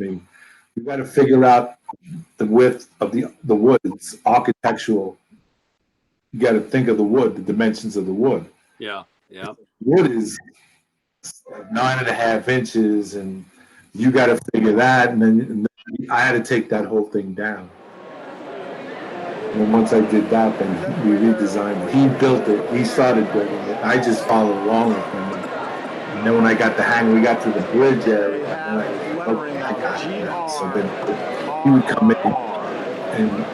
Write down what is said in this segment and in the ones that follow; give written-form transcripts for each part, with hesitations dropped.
me. You got to figure out the width of the wood. It's architectural. You got to think of the wood, the dimensions of the wood. Yeah, yeah. Wood is 9.5 inches, and you got to figure that. And then I had to take that whole thing down. And once I did that, then we redesigned it. He built it. He started building it. I just followed along with him. And then when I got the hang, we got to the bridge area, and I was like, okay, I got it now. So then he would come in and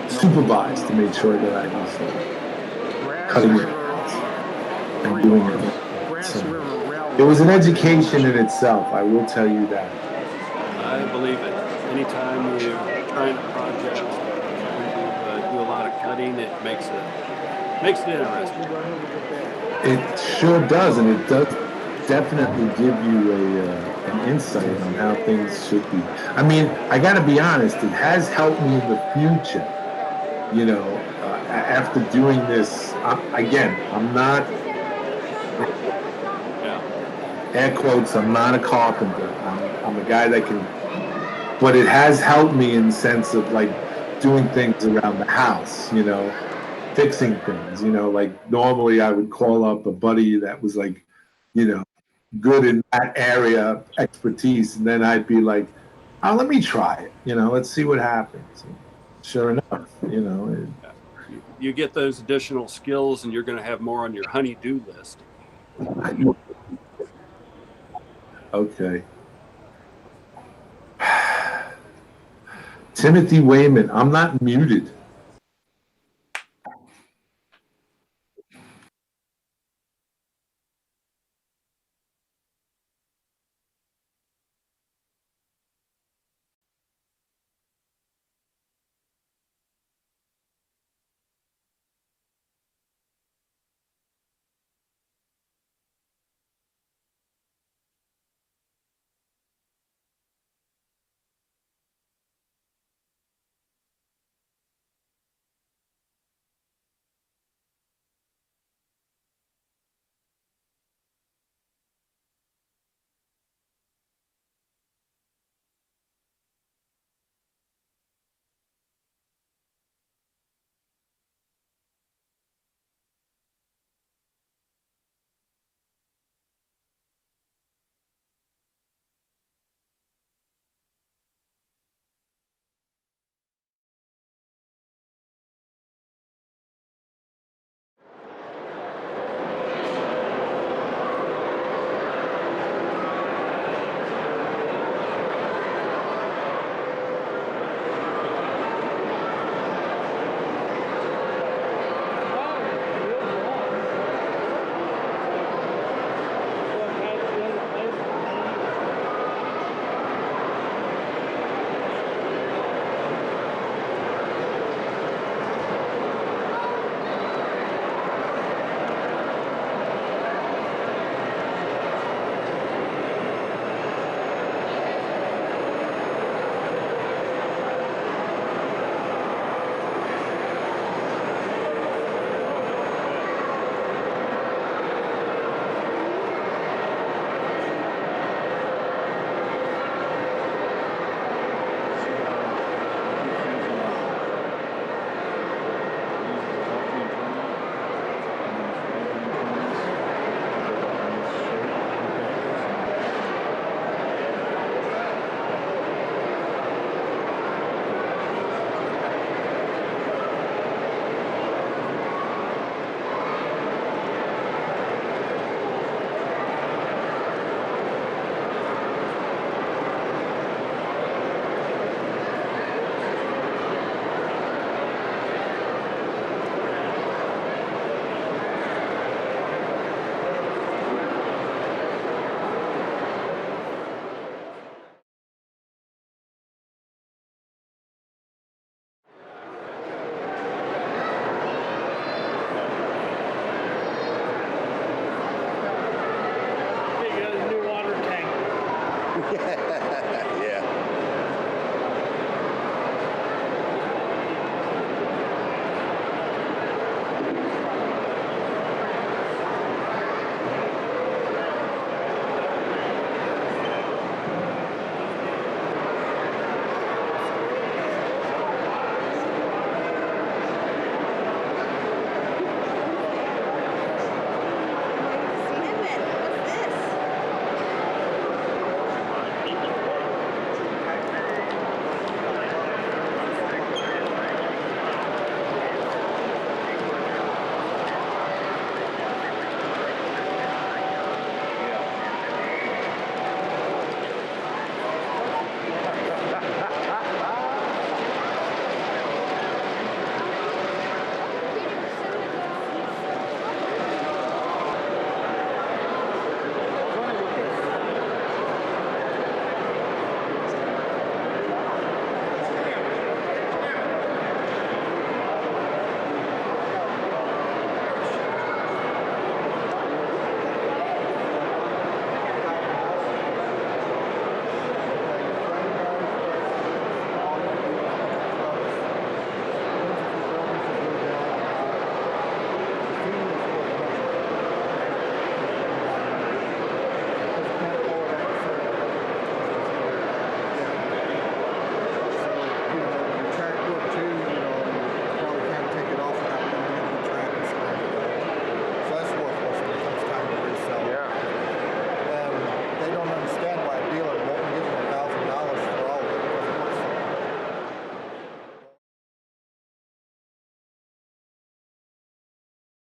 supervise to make sure that I was cutting it and doing it. So it was an education in itself. I will tell you that. I believe it. Anytime you're trying a project, trying to do a lot of cutting, it makes it interesting. It sure does, and it does definitely give you an insight on how things should be. I mean, I got to be honest; it has helped me in the future. You know, after doing this, again, I'm not Yeah. air quotes. I'm not a carpenter. I'm a guy that can, but it has helped me in the sense of like doing things around the house. You know, fixing things. You know, like normally I would call up a buddy that was like, you know, good in that area expertise, and then I'd be like, "Oh, let me try it. You know, let's see what happens." And sure enough, you know. You get those additional skills, and you're going to have more on your honey-do list. Okay. Timothy Wayman, I'm not muted.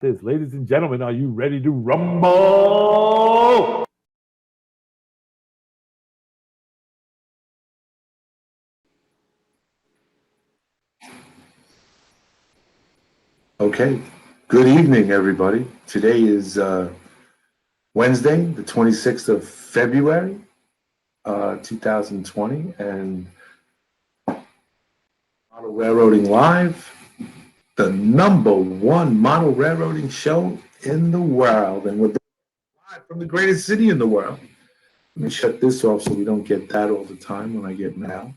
this. Ladies and gentlemen, are you ready to rumble? Okay. Good evening, everybody. Today is Wednesday, the 26th of February, 2020, and Model Railroading Live, the #1 model railroading show in the world. And we're live from the greatest city in the world. Let me shut this off so we don't get that all the time when I get mad.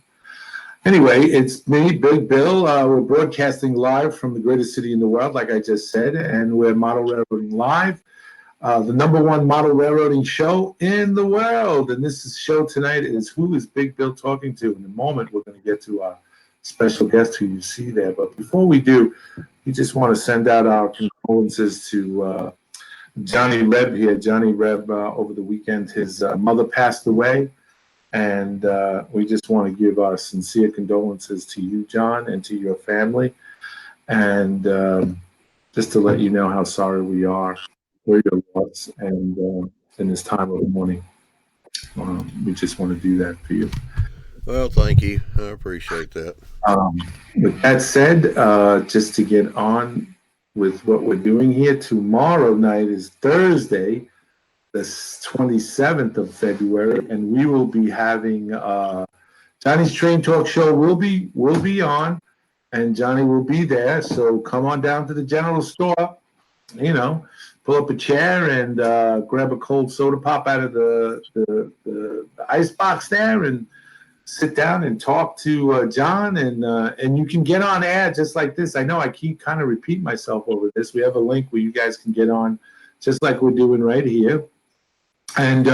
Anyway, it's me, Big Bill. We're broadcasting live from the greatest city in the world, like I just said, and we're Model Railroading Live, the #1 model railroading show in the world. And this show tonight is Who is Big Bill Talking to? In a moment, we're going to get to our special guest who you see there. But before we do, we just want to send out our condolences to Johnny Reb here. Johnny Reb, over the weekend, his mother passed away. And we just want to give our sincere condolences to you, John, and to your family. And just to let you know how sorry we are for your loss. And in this time of the morning, we just want to do that for you. Well, thank you. I appreciate that. Um, with that said, just to get on with what we're doing here, tomorrow night is Thursday, the 27th of February, and we will be having Johnny's Train Talk Show will be on, and Johnny will be there. So come on down to the general store, pull up a chair and grab a cold soda pop out of the ice box there, and sit down and talk to John, and you can get on air just like this. I know I keep kind of repeating myself over this. We have a link where you guys can get on, just like we're doing right here. And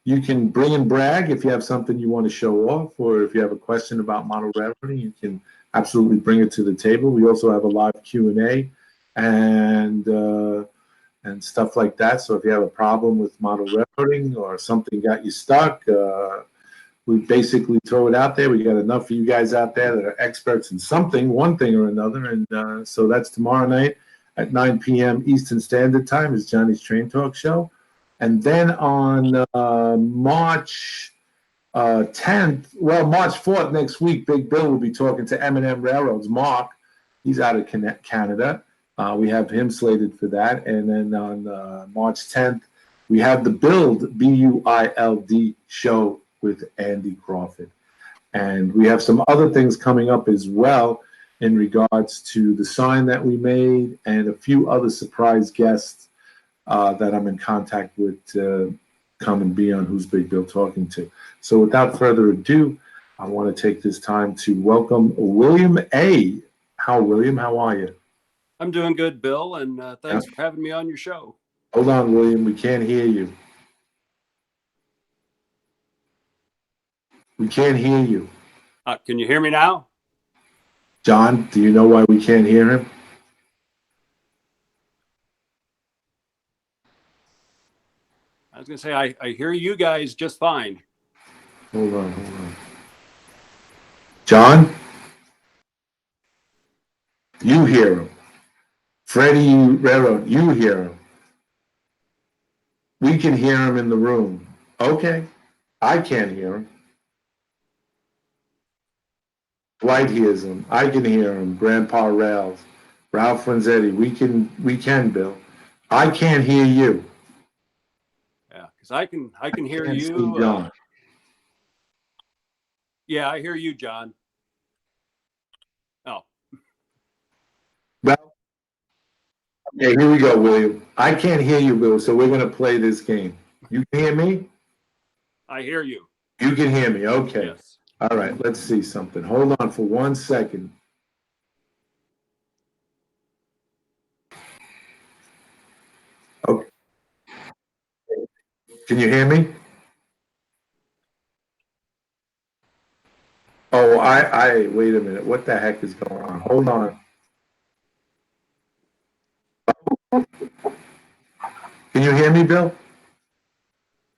you can bring and brag if you have something you want to show off, or if you have a question about model railroading, you can absolutely bring it to the table. We also have a live Q&A and stuff like that. So if you have a problem with model railroading or something got you stuck, we basically throw it out there. We got enough of you guys out there that are experts in something, one thing or another. And so that's tomorrow night at 9 p.m. Eastern Standard Time is Johnny's Train Talk Show. And then on March 10th, March 4th next week, Big Bill will be talking to M&M Railroads. Mark, he's out of Canada. We have him slated for that. And then on March 10th, we have the Build, B-U-I-L-D show with Andy Crawford. And we have some other things coming up as well in regards to the sign that we made and a few other surprise guests that I'm in contact with to come and be on Who's Big Bill Talking to. So without further ado, I want to take this time to welcome William A. William, how are you? I'm doing good, Bill, and thanks for having me on your show. Hold on, William. We can't hear you. We can't hear you. Can you hear me now? John, do you know why we can't hear him? I was going to say, I hear you guys just fine. Hold on. John? You hear him. Freddie Railroad, you hear him. We can hear him in the room. Okay. I can't hear him. Dwight hears him. I can hear him. Grandpa Rails. Ralph Franzetti. We can, Bill. I can't hear you. Yeah, because I can hear Can't you. see John. Yeah, I hear you, John. Oh. Well, okay, here we go, William. I can't hear you, Bill, so we're going to play this game. You can hear me? I hear you. You can hear me. Okay. Yes. All right, let's see something. Hold on for 1 second. Okay. Can you hear me? Oh, I wait a minute. What the heck is going on? Hold on. Can you hear me, Bill?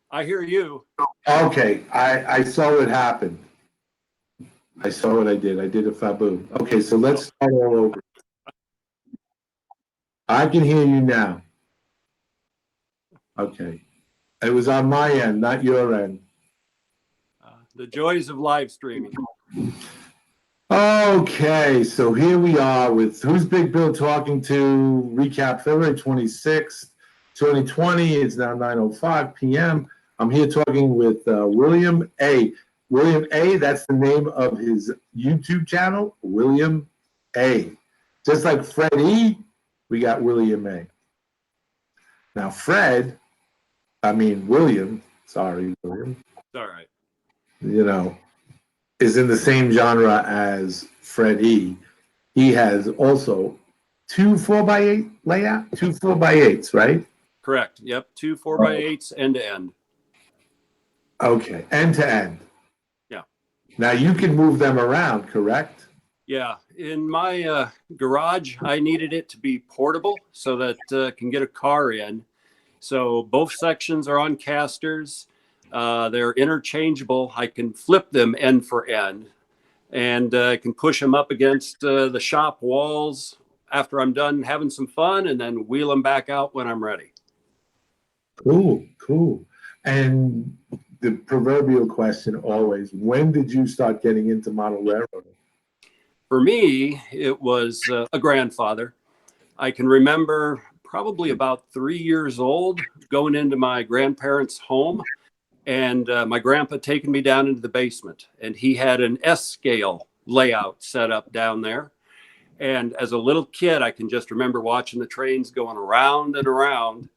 I hear you. Okay, I saw what happened. I saw what I did. I did a faboo. Okay, so let's start all over. I can hear you now. Okay. It was on my end, not your end. The joys of live streaming. Okay, so here we are with Who's Big Bill Talking To, recap February 26th, 2020. It's now 9:05 p.m. I'm here talking with William A. William A., that's the name of his YouTube channel, William A. Just like Fred E., we got William A. Now, William, sorry, William, It's all right. you know, is in the same genre as Fred E. He has also two 4x8 layout, two 4x8s, right? Correct. Yep. Two 4x8s end to end. Okay, end to end. Yeah. Now you can move them around, correct? Yeah. In my garage, I needed it to be portable so that I can get a car in. So both sections are on casters. They're interchangeable. I can flip them end for end, and I can push them up against the shop walls after I'm done having some fun, and then wheel them back out when I'm ready. Cool, cool. And the proverbial question always, when did you start getting into model railroading? For me, it was a grandfather. I can remember probably about 3 years old going into my grandparents' home, and my grandpa taking me down into the basement, and he had an S scale layout set up down there. And as a little kid, I can just remember watching the trains going around and around.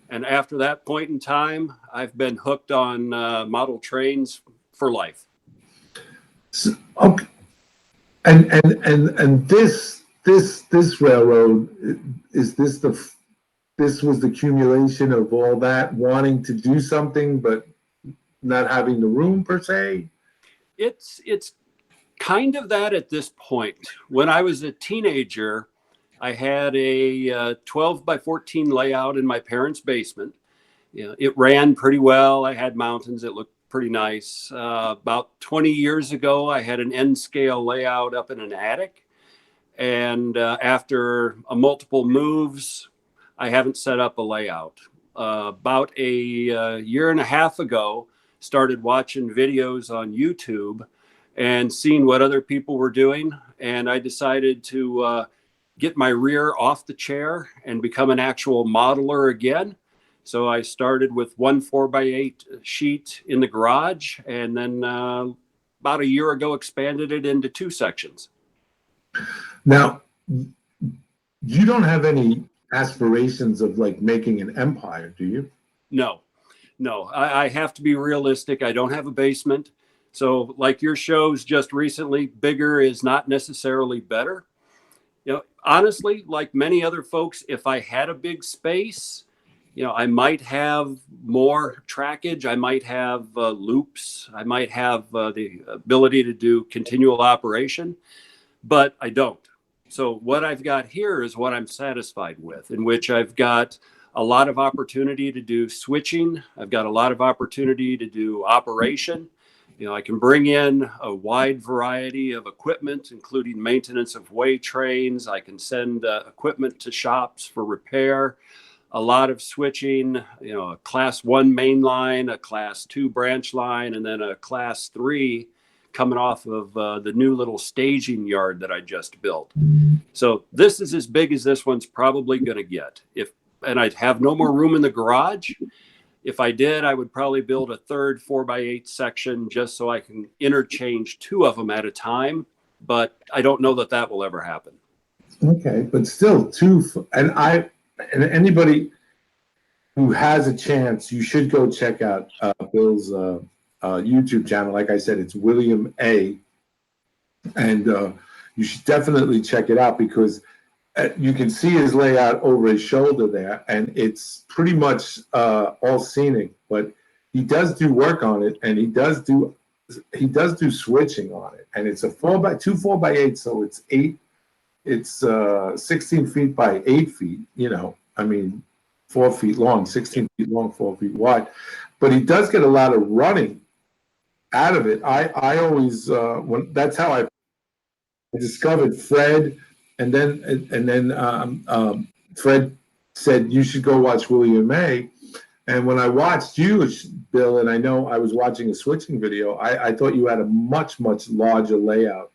And after that point in time, I've been hooked on model trains for life. So, okay. And this railroad, is this was the accumulation of all that wanting to do something but not having the room per se? It's kind of that at this point. When I was a teenager, I had a 12 by 14 layout in my parents' basement. You know, it ran pretty well. I had mountains. It looked pretty nice. About 20 years ago, I had an N scale layout up in an attic. And after multiple moves, I haven't set up a layout. About a year and a half ago, started watching videos on YouTube and seeing what other people were doing. And I decided to get my rear off the chair and become an actual modeler again. So I started with one 4x8 sheet in the garage, and then about a year ago expanded it into two sections. Now, you don't have any aspirations of like making an empire, do you? No, no, I have to be realistic. I don't have a basement. So like your shows just recently, bigger is not necessarily better. You know, honestly, like many other folks, if I had a big space, you know, I might have more trackage. I might have loops. I might have the ability to do continual operation, but I don't. So what I've got here is what I'm satisfied with, in which I've got a lot of opportunity to do switching. I've got a lot of opportunity to do operation. You know, I can bring in a wide variety of equipment, including maintenance of way trains. I can send equipment to shops for repair. A lot of switching, you know, a class 1 main line, a class 2 branch line, and then a class 3 coming off of the new little staging yard that I just built. So this is as big as this one's probably going to get. And I'd have no more room in the garage. If I did, I would probably build a third 4x8 section just so I can interchange two of them at a time. But I don't know that that will ever happen. Okay, but still and anybody who has a chance, you should go check out Bill's YouTube channel. Like I said, it's William A. And you should definitely check it out because you can see his layout over his shoulder there, and it's pretty much all scenic. But he does do work on it, and he does do switching on it, and it's a 4x8, so it's 16 feet by 8 feet. You know, I mean, 4 feet long, 16 feet long, 4 feet wide. But he does get a lot of running out of it. I always that's how I discovered Fred, and then Fred said you should go watch William May. And when I watched you, Bill, and I know I was watching a switching video, I thought you had a much, much larger layout,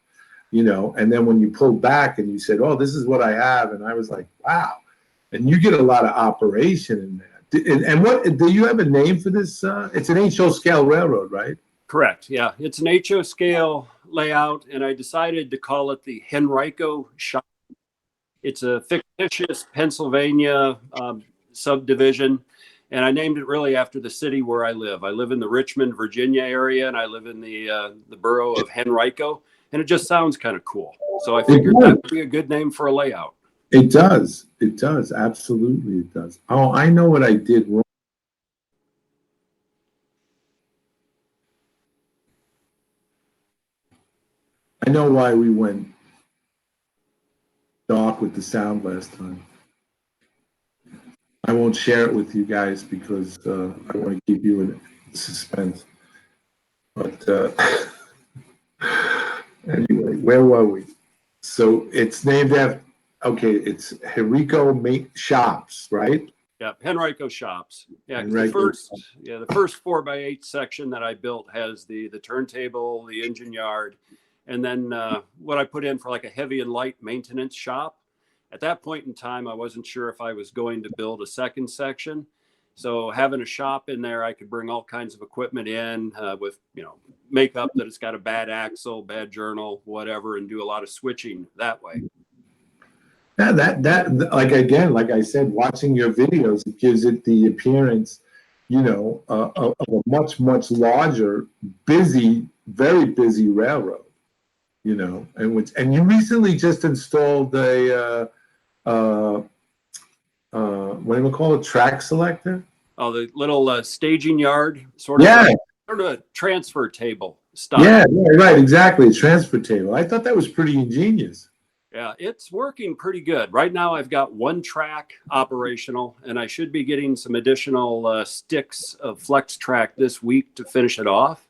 you know. And then when you pulled back and you said, "Oh, this is what I have," and I was like, "Wow!" And you get a lot of operation in that. And what do you have a name for this? It's an HO scale railroad, right? Correct. Yeah, it's an HO scale layout, and I decided to call it the Henrico Shop. It's a fictitious Pennsylvania subdivision, and I named it really after the city where I live. I live in the Richmond, Virginia area, and I live in the borough of Henrico, and it just sounds kind of cool. So I figured that would be a good name for a layout. It does. It does. Absolutely, it does. Oh, I know what I did wrong. I know why we went dark with the sound last time. I won't share it with you guys because I want to keep you in suspense. But anyway, where were we? So it's named after, okay, it's Henrico Shops, right? Yeah, Henrico Shops. Yeah, 'cause Henrico. the first 4x8 section that I built has the turntable, the engine yard, and then what I put in for like a heavy and light maintenance shop. At that point in time, I wasn't sure if I was going to build a second section. So having a shop in there, I could bring all kinds of equipment in with, make up that it's got a bad axle, bad journal, whatever, and do a lot of switching that way. Yeah, that like again, like I said, watching your videos, it gives it the appearance, of a much, much larger, busy, very busy railroad. And you recently just installed a what do we call it, track selector? Oh, the little staging yard, sort of a transfer table style. Yeah, right, exactly. Transfer table. I thought that was pretty ingenious. Yeah, it's working pretty good. Right now, I've got one track operational, and I should be getting some additional sticks of flex track this week to finish it off.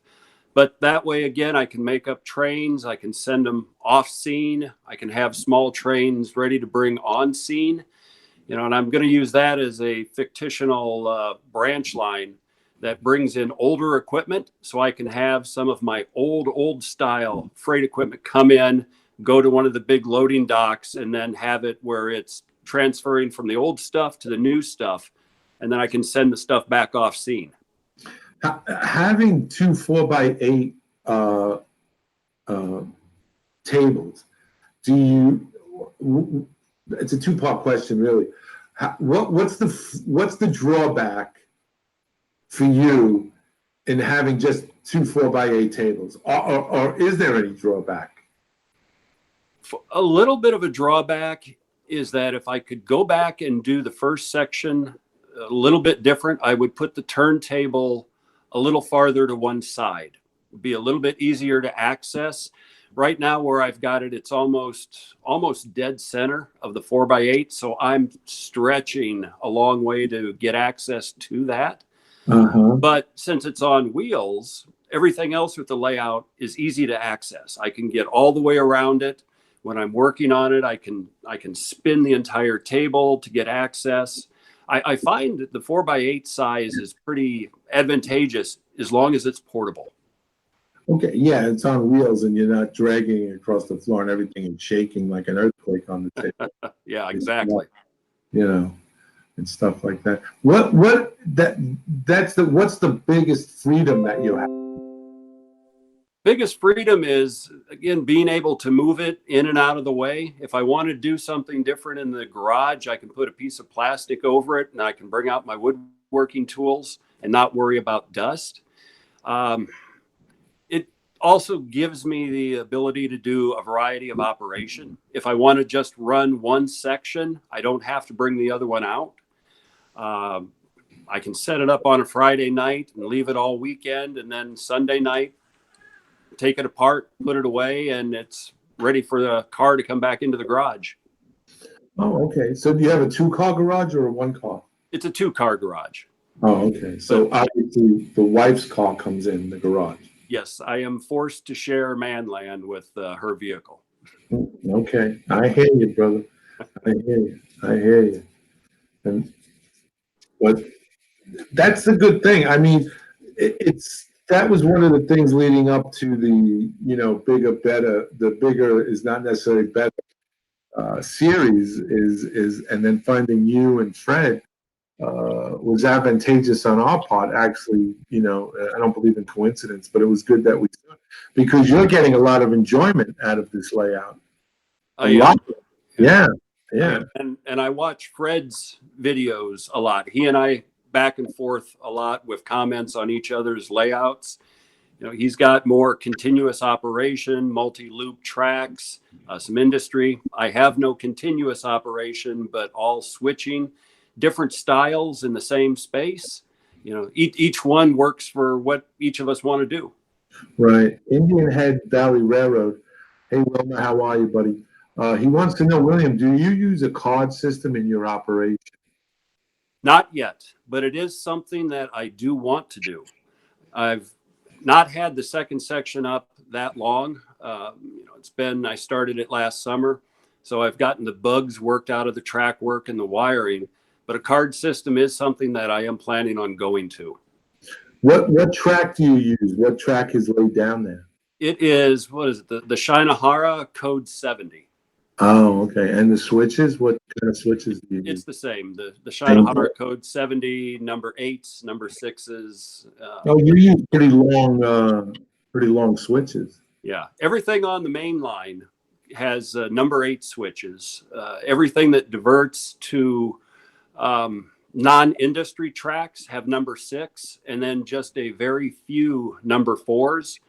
But that way, again, I can make up trains. I can send them off scene. I can have small trains ready to bring on scene. And I'm going to use that as a fictional branch line that brings in older equipment, so I can have some of my old style freight equipment come in, go to one of the big loading docks, and then have it where it's transferring from the old stuff to the new stuff, and then I can send the stuff back off scene. Having two 4x8 tables, it's a two-part question, really. What's the drawback for you in having just two 4x8 tables, or is there any drawback? A little bit of a drawback is that if I could go back and do the first section a little bit different, I would put the turntable a little farther to one side. It would be a little bit easier to access. Right now, where I've got it, it's almost dead center of the 4x8. So I'm stretching a long way to get access to that. But since it's on wheels, everything else with the layout is easy to access. I can get all the way around it. When I'm working on it, I can spin the entire table to get access. I find that the 4x8 size is pretty advantageous as long as it's portable. Okay, yeah, it's on wheels and you're not dragging it across the floor and everything and shaking like an earthquake on the table. Yeah, exactly. And stuff like that. What's the biggest freedom that you have? Biggest freedom is, again, being able to move it in and out of the way. If I want to do something different in the garage, I can put a piece of plastic over it and I can bring out my woodworking tools and not worry about dust. It also gives me the ability to do a variety of operation. If I want to just run one section, I don't have to bring the other one out. I can set it up on a Friday night and leave it all weekend, and then Sunday night, take it apart, put it away, and it's ready for the car to come back into the garage. Oh, okay. So do you have a 2-car garage or a 1-car? It's a 2-car garage. Oh, okay. So obviously the wife's car comes in the garage. Yes, I am forced to share manland with her vehicle. Okay. I hear you, brother. I hear you. And but that's a good thing. I mean, it's that was one of the things leading up to the bigger, better. The bigger is not necessarily better series is, and then finding you and Fred was advantageous on our part. Actually, I don't believe in coincidence, but it was good that we because you're getting a lot of enjoyment out of this layout. I am. Yeah, I yeah. am. And I watch Fred's videos a lot. He and I back and forth a lot with comments on each other's layouts. He's got more continuous operation, multi-loop tracks, some industry. I have no continuous operation, but all switching, different styles in the same space. Each one works for what each of us want to do. Right. Indian Head Valley Railroad. Hey, Wilma, how are you, buddy? He wants to know, William, do you use a card system in your operation? Not yet, but it is something that I do want to do. I've not had the second section up that long. I started it last summer, so I've gotten the bugs worked out of the track work and the wiring, but a card system is something that I am planning on going to. What track do you use? What track is laid down there? It is, what is it, the Shinahara Code 70. Oh, okay. And the switches, what kind of switches do you use? It's the same. The Shinahara Code 70, number 8s, number 6s. Oh, you use pretty long switches. Yeah. Everything on the main line has number 8 switches. Everything that diverts to non-industry tracks have number 6, and then just a very few number 4s.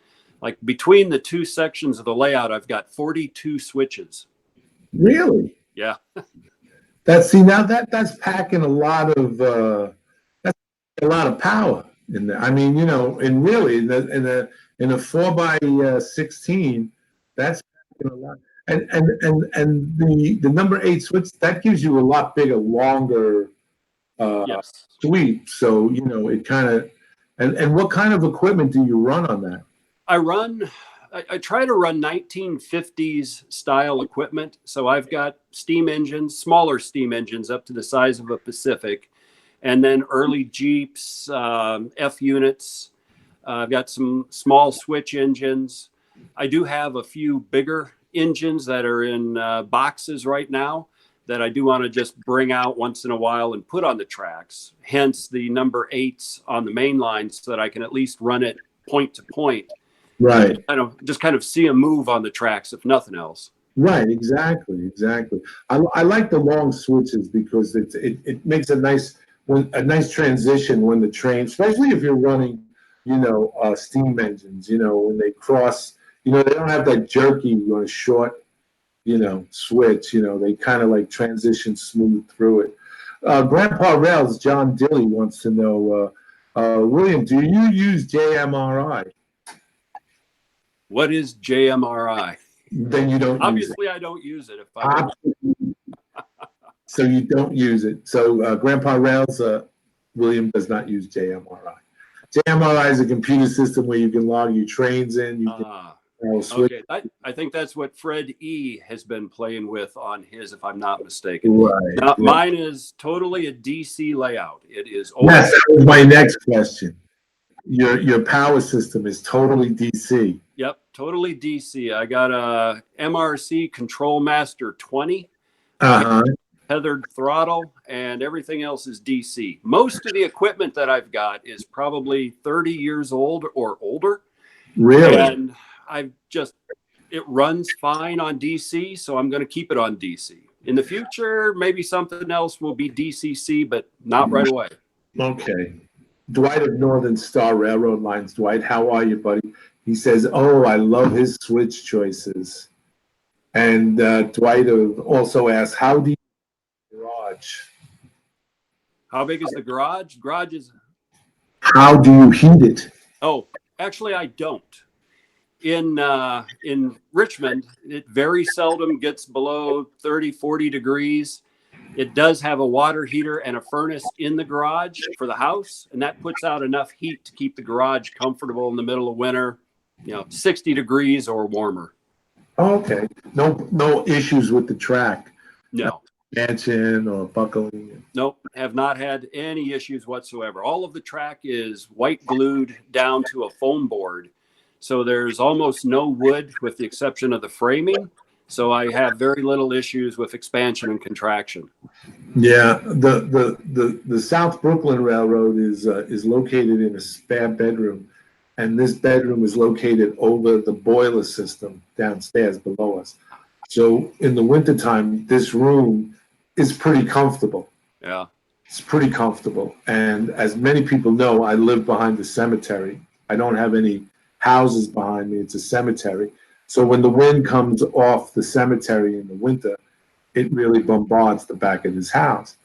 Like between the two sections of the layout, I've got 42 switches. Really? Yeah. That's packing a lot of power in there. I mean, and really in a 4x16, that's packing a lot. And the number 8 switch that gives you a lot bigger, longer Yes. sweep. So it kind of and what kind of equipment do you run on that? I try to run 1950s style equipment. So I've got steam engines, smaller steam engines up to the size of a Pacific, and then early Jeeps, F units. I've got some small switch engines. I do have a few bigger engines that are in boxes right now that I do want to just bring out once in a while and put on the tracks. Hence the number 8s on the main line so that I can at least run it point to point. Right. Just kind of see a move on the tracks, if nothing else. Right. Exactly. I like the long switches because it makes a nice transition when the train, especially if you're running, steam engines. When they cross, they don't have that jerky on a short, switch. They kind of like transition smooth through it. Grandpa Rails, John Dilly wants to know, William, do you use JMRI? What is JMRI? Then you don't Obviously, use it. I don't use it. If I So you don't use it. So Grandpa Rails, William does not use JMRI. JMRI is a computer system where you can log your trains in. You can switch. Okay, I think that's what Fred E has been playing with on his, if I'm not mistaken. Right. Now, mine is totally a DC layout. It is. Yes, that was my next question. Your power system is totally DC. Yep, totally DC. I got a MRC Control Master 20, tethered throttle, and everything else is DC. Most of the equipment that I've got is probably 30 years old or older. Really? And it runs fine on DC, so I'm going to keep it on DC. In the future, maybe something else will be DCC, but not right away. Okay. Dwight of Northern Star Railroad Lines. Dwight, how are you, buddy? He says, oh, I love his switch choices. And Dwight also asks, how do you garage? How big is the garage? Garage is... How do you heat it? Oh, actually, I don't. In Richmond, it very seldom gets below 30, 40 degrees. It does have a water heater and a furnace in the garage for the house, and that puts out enough heat to keep the garage comfortable in the middle of winter, 60 degrees or warmer. Okay. No issues with the track. No. expansion or buckling? Nope, have not had any issues whatsoever. All of the track is white glued down to a foam board. So there's almost no wood with the exception of the framing. So I have very little issues with expansion and contraction. Yeah, the South Brooklyn Railroad is located in a spare bedroom, and this bedroom is located over the boiler system downstairs below us. So in the wintertime, this room is pretty comfortable. Yeah. It's pretty comfortable. And as many people know, I live behind the cemetery. I don't have any houses behind me. It's a cemetery. So when the wind comes off the cemetery in the winter, it really bombards the back of his house.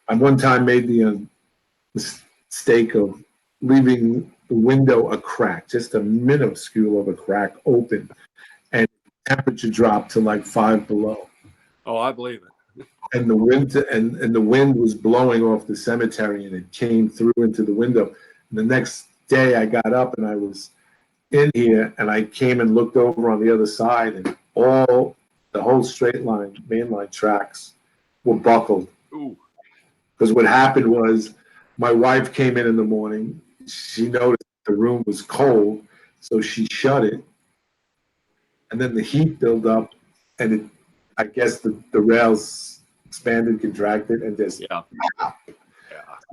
I one time made the mistake of leaving the window a crack, just a minuscule of a crack open, and temperature dropped to like 5 below. Oh, I believe it. And the wind was blowing off the cemetery, and it came through into the window. And the next day, I got up and I was in here, and I came and looked over on the other side, and the whole straight line, mainline tracks were buckled. Ooh. Because what happened was, my wife came in the morning. She noticed the room was cold, so she shut it, and then the heat built up, and I guess the rails expanded, contracted, and just Yeah.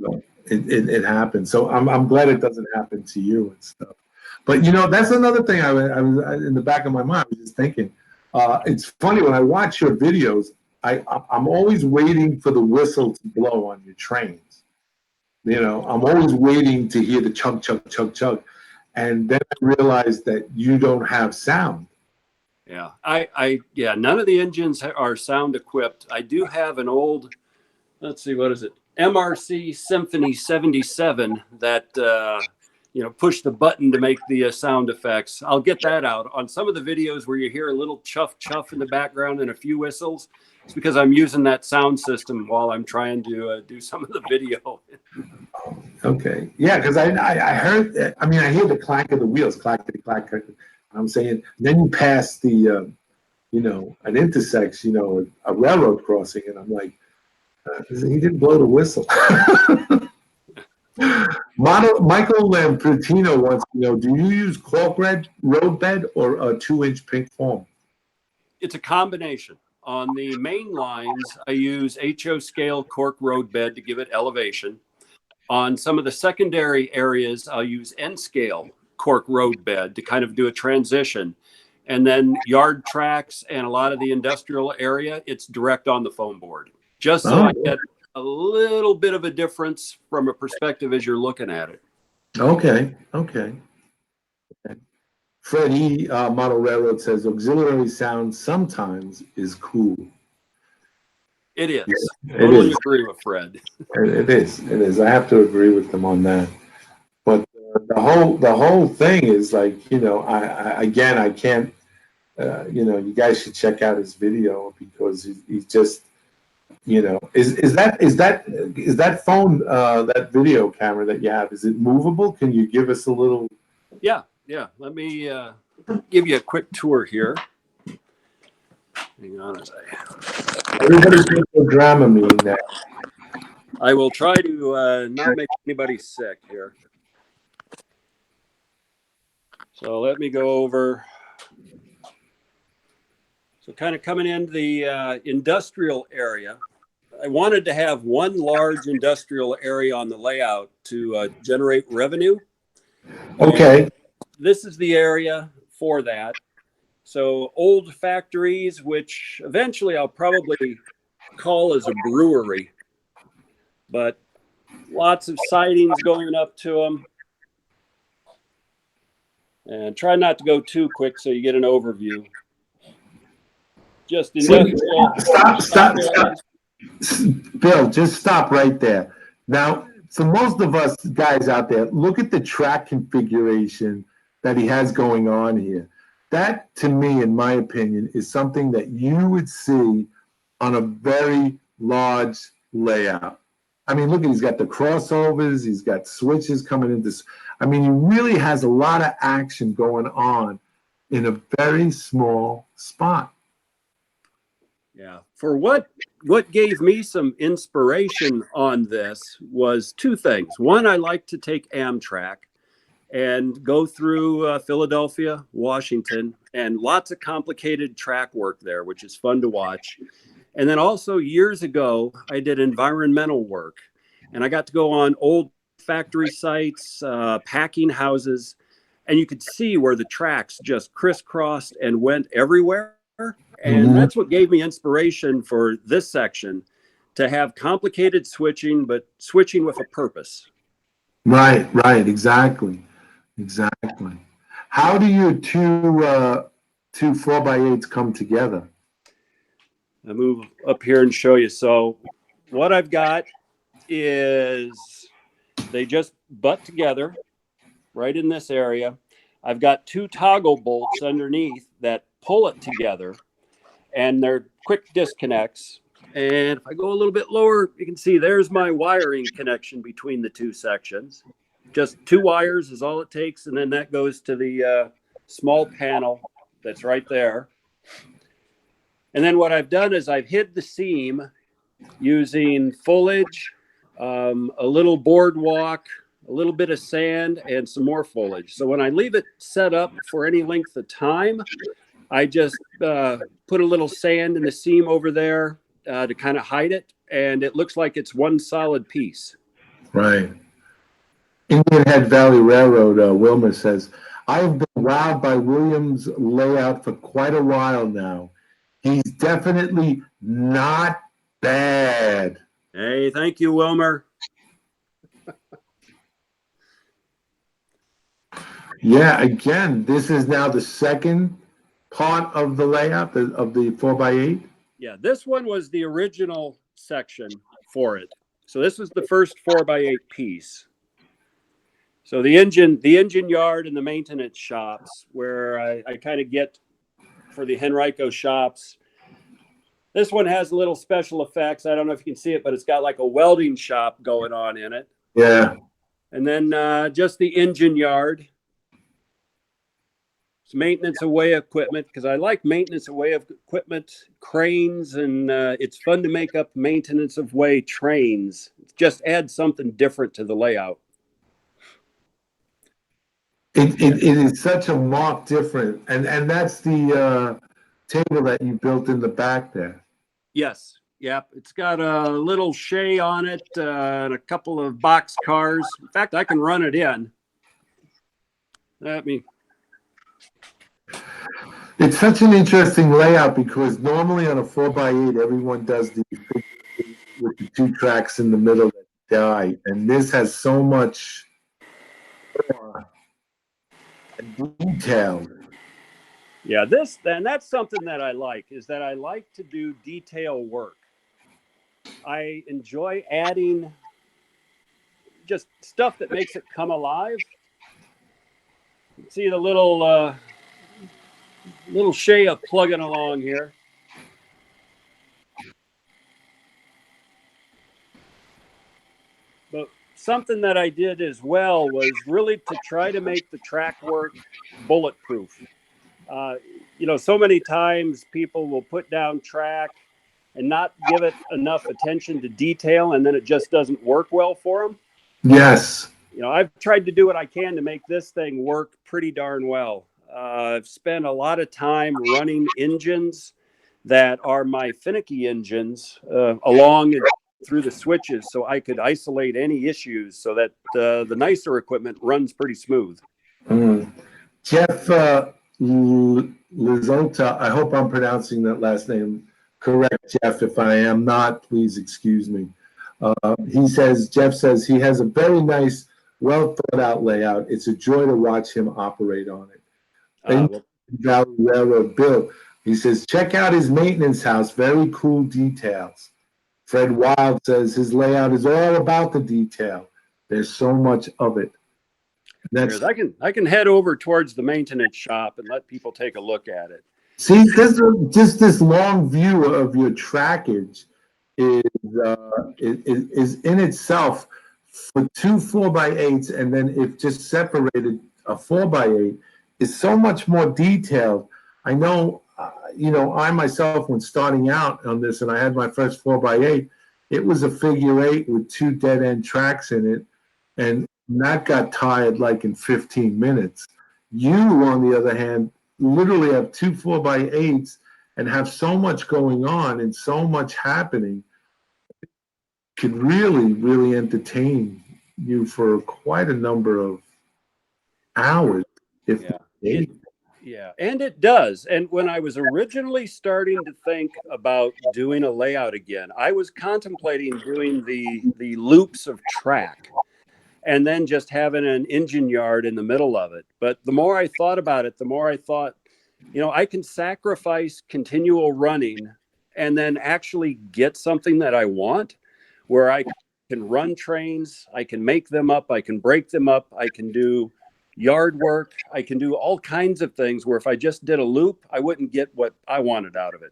so it happened. So I'm glad it doesn't happen to you and stuff. But that's another thing I was in the back of my mind. I was just thinking. It's funny when I watch your videos. I'm always waiting for the whistle to blow on your trains. I'm always waiting to hear the chug chug chug chug, and then I realized that you don't have sound. Yeah. None of the engines are sound equipped. I do have an old, let's see, what is it? MRC Symphony 77 that, push the button to make the sound effects. I'll get that out. On some of the videos where you hear a little chuff chuff in the background and a few whistles, it's because I'm using that sound system while I'm trying to do some of the video. Okay, yeah, because I heard. I mean, I hear the clack of the wheels, clack clack clack. I'm saying, then you pass the, an intersection, a railroad crossing, and I'm like, he didn't blow the whistle. Michael Lampertino wants to know: do you use cork road bed or a 2-inch pink foam? It's a combination. On the main lines, I use HO scale cork road bed to give it elevation. On some of the secondary areas, I'll use N scale cork road bed to kind of do a transition. And then yard tracks and a lot of the industrial area, it's direct on the foam board, just so I get a little bit of a difference from a perspective as you're looking at it. Okay. Freddie Model Railroad says auxiliary sound sometimes is cool. It is. Yeah, Totally agree with Fred. It is. I have to agree with them on that. But the whole thing is like, I can't. You guys should check out his video because he's just, is that phone, that video camera that you have, is it movable? Can you give us a little? Yeah. Let me give you a quick tour here. Hang on a second. Everybody's going to Dramamine now. I will try to not make anybody sick here. So let me go over. So kind of coming into the industrial area, I wanted to have one large industrial area on the layout to generate revenue. Okay. And this is the area for that. So old factories, which eventually I'll probably call as a brewery, but lots of sidings going up to them. And try not to go too quick so you get an overview. Just industrial. Stop. Bill, just stop right there. Now, for most of us guys out there, look at the track configuration that he has going on here. That, to me, in my opinion, is something that you would see on a very large layout. I mean, look, he's got the crossovers, he's got switches coming into. I mean, he really has a lot of action going on in a very small spot. Yeah. For what gave me some inspiration on this was two things. One, I like to take Amtrak and go through Philadelphia, Washington, and lots of complicated track work there, which is fun to watch. And then also years ago, I did environmental work, and I got to go on old factory sites, packing houses, and you could see where the tracks just crisscrossed and went everywhere. And Mhm. that's what gave me inspiration for this section, to have complicated switching, but switching with a purpose. Right, exactly. How do your two 4x8s come together? I move up here and show you. So what I've got is they just butt together right in this area. I've got two toggle bolts underneath that pull it together, and they're quick disconnects. And if I go a little bit lower, you can see there's my wiring connection between the two sections. Just two wires is all it takes, and then that goes to the small panel that's right there. And then what I've done is I've hid the seam using foliage, a little boardwalk, a little bit of sand, and some more foliage. So when I leave it set up for any length of time, I just put a little sand in the seam over there to kind of hide it, and it looks like it's one solid piece. Right. Indian Head Valley Railroad, Wilmer says, I've been wowed by Williams' layout for quite a while now. He's definitely not bad. Hey, thank you, Wilmer. Yeah, again, this is now the second part of the layout of the 4x8. Yeah, this one was the original section for it. So this was the first 4x8 piece. So the engine yard and the maintenance shops where I kind of get for the Henrico shops. This one has a little special effects. I don't know if you can see it, but it's got like a welding shop going on in it. Yeah. And then just the engine yard. It's maintenance away equipment, because I like maintenance away of equipment, cranes, and it's fun to make up maintenance of way trains. Just add something different to the layout. It is such a marked difference. And that's the table that you built in the back there. Yes. Yep. It's got a little shay on it and a couple of box cars. In fact, I can run it in. Let me. It's such an interesting layout because normally on a 4x8, everyone does the with the two tracks in the middle that die. And this has so much more detail. Yeah, and that's something that I like, is that I like to do detail work. I enjoy adding just stuff that makes it come alive. You see the little Shea plugging along here. But something that I did as well was really to try to make the track work bulletproof. So many times people will put down track and not give it enough attention to detail, and then it just doesn't work well for them. Yes. I've tried to do what I can to make this thing work pretty darn well. I've spent a lot of time running engines that are my finicky engines along and through the switches, so I could isolate any issues so that the nicer equipment runs pretty smooth. Jeff Lizota, I hope I'm pronouncing that last name correct, Jeff. If I am not, please excuse me. Jeff says he has a very nice, well thought out layout. It's a joy to watch him operate on it. Valley Railroad Bill, he says, check out his maintenance house. Very cool details. Fred Wild says his layout is all about the detail. There's so much of it. I can head over towards the maintenance shop and let people take a look at it. See, this long view of your trackage is in itself for two 4x8s, and then if just separated a 4x8 is so much more detailed. I know I myself, when starting out on this, and I had my first 4x8, it was a figure eight with two dead end tracks in it, and that got tired like in 15 minutes. You, on the other hand, literally have two 4x8s and have so much going on and so much happening, could really, really entertain you for quite a number of hours, if Yeah. days. Yeah, and it does. And when I was originally starting to think about doing a layout again, I was contemplating doing the loops of track and then just having an engine yard in the middle of it. But the more I thought about it, the more I thought, I can sacrifice continual running and then actually get something that I want, where I can run trains, I can make them up, I can break them up, I can do yard work, I can do all kinds of things where if I just did a loop, I wouldn't get what I wanted out of it.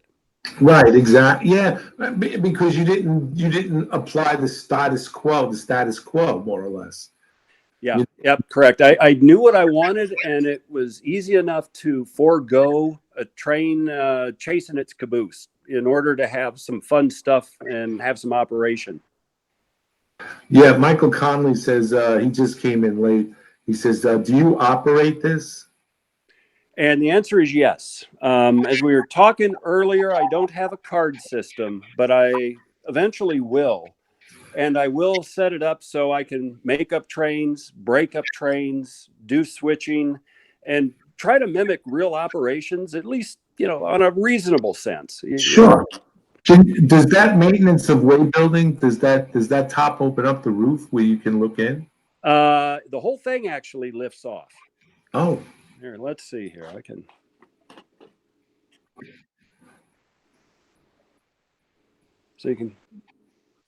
Right, exactly. Yeah, because you didn't apply the status quo, more or less. Yeah, You- yep, correct. I knew what I wanted, and it was easy enough to forego a train chasing its caboose in order to have some fun stuff and have some operation. Yeah, Michael Conley says he just came in late. He says, "Do you operate this?" And the answer is yes. As we were talking earlier, I don't have a card system, but I eventually will. And I will set it up so I can make up trains, break up trains, do switching, and try to mimic real operations, at least, on a reasonable sense. Sure. Does that maintenance of way building, does that top open up the roof where you can look in? The whole thing actually lifts off. Oh, Here, let's see here. I can. So you can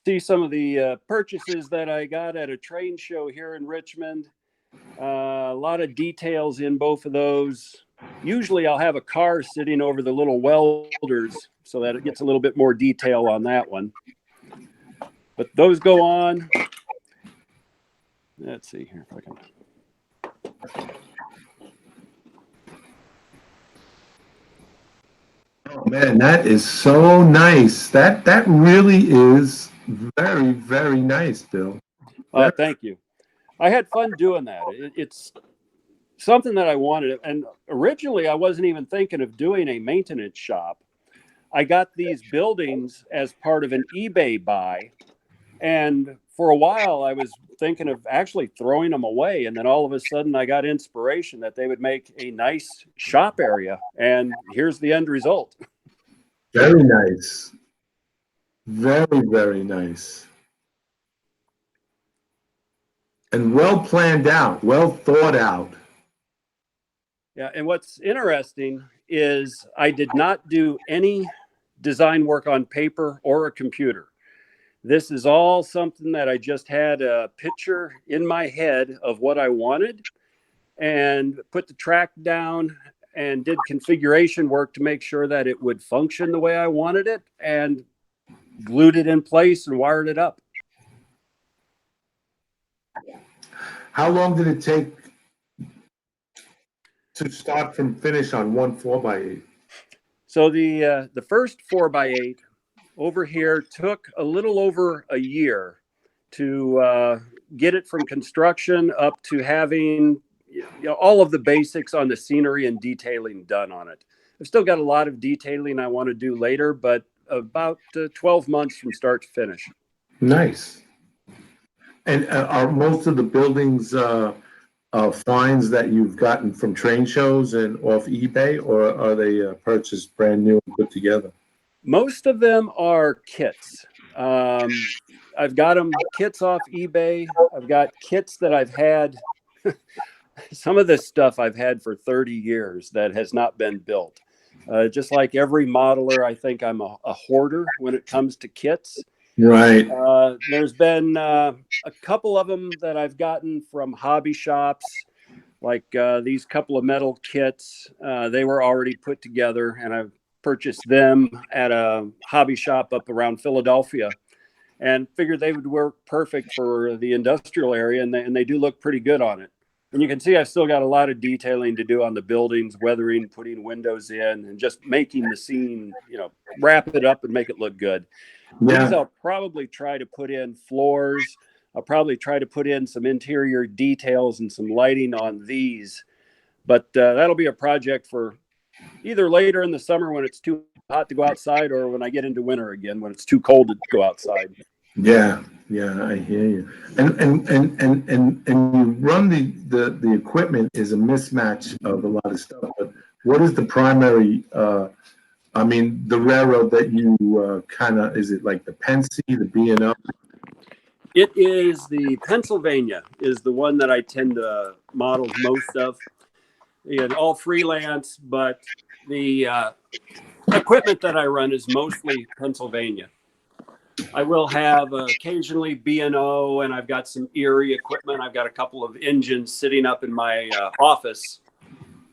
see some of the purchases that I got at a train show here in Richmond. A lot of details in both of those. Usually I'll have a car sitting over the little welders so that it gets a little bit more detail on that one. But those go on. Let's see here if I can. oh man, that is so nice. That really is very, very nice, Bill. Thank you. I had fun doing that. It's something that I wanted. And originally I wasn't even thinking of doing a maintenance shop. I got these buildings as part of an eBay buy. And for a while, I was thinking of actually throwing them away. And then all of a sudden, I got inspiration that they would make a nice shop area. And here's the end result. Very nice. Very, very nice. And well planned out, well thought out. Yeah. And what's interesting is I did not do any design work on paper or a computer. This is all something that I just had a picture in my head of what I wanted and put the track down and did configuration work to make sure that it would function the way I wanted it and glued it in place and wired it up. How long did it take to start from finish on one 4x8? So the first 4x8 over here took a little over a year to get it from construction up to having all of the basics on the scenery and detailing done on it. I've still got a lot of detailing I want to do later, but about 12 months from start to finish. Nice. And are most of the buildings finds that you've gotten from train shows and off eBay, or are they purchased brand new and put together? Most of them are kits. I've got them kits off eBay. I've got kits that I've had. Some of this stuff I've had for 30 years that has not been built. Just like every modeler, I think I'm a hoarder when it comes to kits. Right. There's been a couple of them that I've gotten from hobby shops, like these couple of metal kits. They were already put together, and I've purchased them at a hobby shop up around Philadelphia and figured they would work perfect for the industrial area, and they do look pretty good on it. And you can see I've still got a lot of detailing to do on the buildings, weathering, putting windows in, and just making the scene, wrap it up and make it look good. These Yeah. I'll probably try to put in floors. I'll probably try to put in some interior details and some lighting on these. But that'll be a project for either later in the summer when it's too hot to go outside, or when I get into winter again when it's too cold to go outside. Yeah, yeah, I hear you. And you run the equipment is a mismatch of a lot of stuff. But what is the primary? I mean, the railroad that you kind of, is it like the Pensy, the B&O? It is the Pennsylvania is the one that I tend to model most of. All freelance, but the equipment that I run is mostly Pennsylvania. I will have occasionally B&O, and I've got some Erie equipment. I've got a couple of engines sitting up in my office.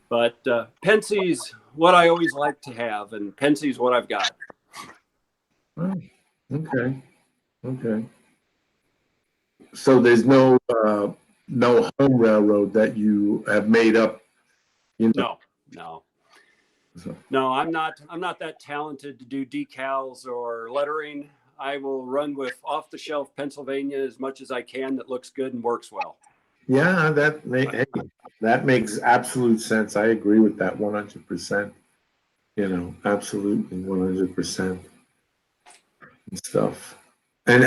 But Pensy's what I always like to have, and Pensy's what I've got. Oh, okay, okay. So there's no home railroad that you have made up, No, no. So, No, I'm not that talented to do decals or lettering. I will run with off-the-shelf Pennsylvania as much as I can that looks good and works well. yeah, hey, that makes absolute sense. I agree with that 100%. Absolutely 100% and stuff. And